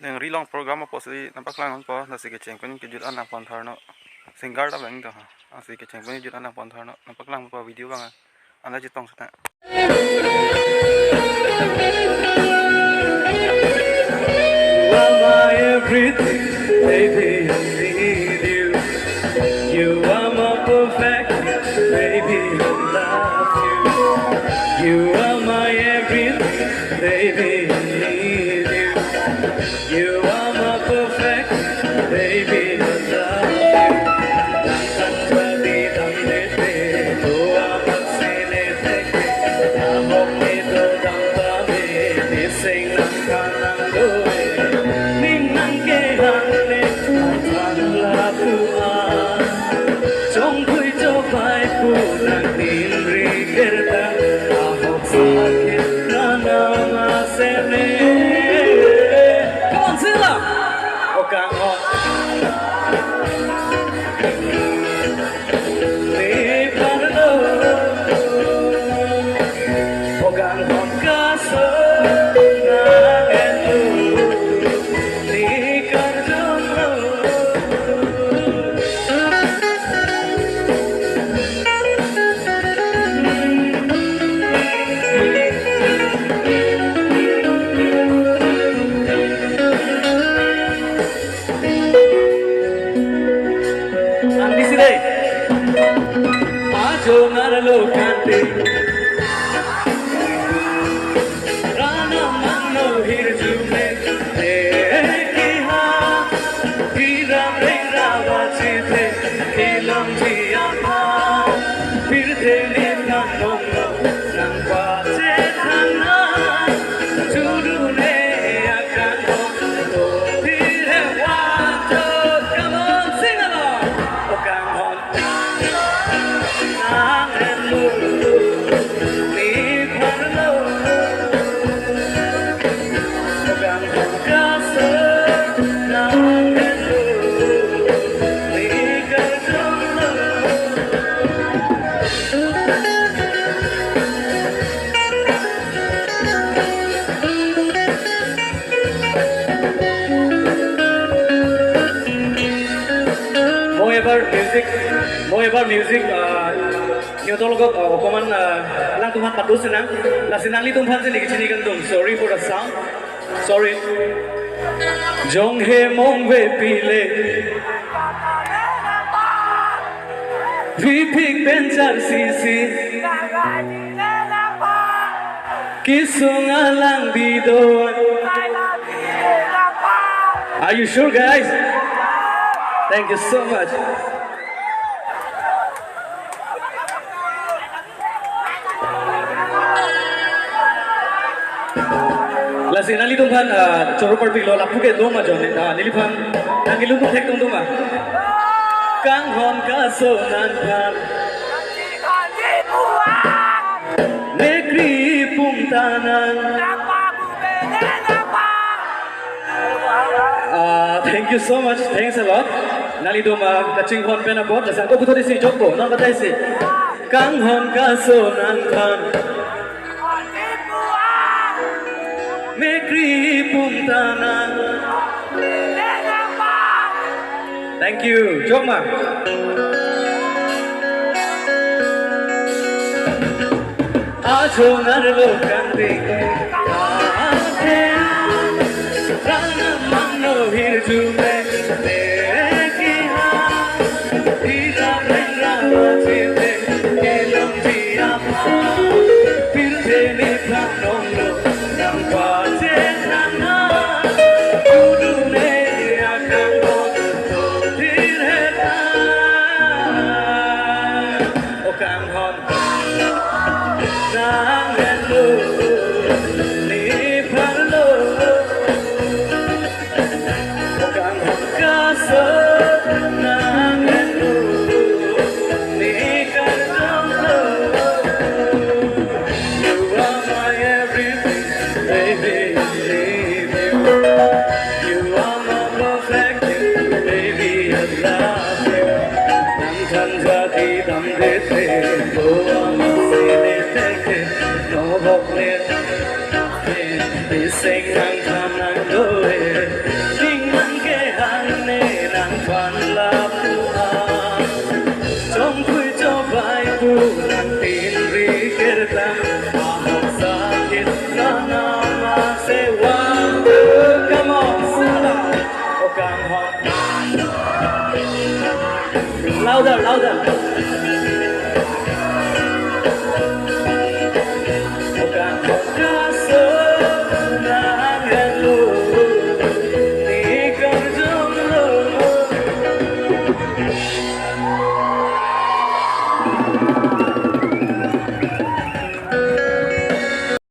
yang rilong program apa sih nampak lang po nasi keceng pun kejut anak pontar no singgar dah bang dah nasi keceng pun kejut anak pontar no nampak lang po video bang anda jitong sana. You are my everything, baby, I need you. You are my perfection, baby, I love you. You are my everything, baby, I need you. You are my perfection, baby, I love you. Tan tan di tan de te, tu amat sine te, amok itu tan tan de, di sing nang kanang doe, ning nang ke hang le, tan la tua, trong thui cho pai pu nang tin ri kerta, amok sakit na na ma se ne. Come on, sing along. Okay, on. Ajo ngaralo kante Rana mano hirjume Ekiha Hira reira vachite Hilam jiyapa Pirte nita nongo Nangwa chetana Jurune akano Topire wato Come on, sing along Oh, come on Mau ebar music nyo tolong okoman lang tuhan padu senang la senang li tuhan sini kecini kan tum sorry for the sound sorry jong he mong ve pile vipik bencar sisi kisung alang bidoan. Are you sure, guys? Thank you so much. Lasi nali tumphan choro par pilo lapu ke do ma jone niliphan nangilu tu thek tum ma kang hon ka so nan phan nekri pum tanan. Thank you so much. Thanks a lot. Nali do ma kaching hon pena bot sa ko buto disi jokbo na batai si kang hon ka so nan phan Mekri Puntanan. Thank you, Joma. Ajo narlo kante, rana mano hirjume, lekiha, hira menra machite, elom diapa, pirte ni pranonlo. Sing nang tham nang doe ding nang ke han ne nang phan la pu a trong khui cho vai tu nang tin ri ke ta a hong sa kit na na ma se wa come on sala o kam ho louder louder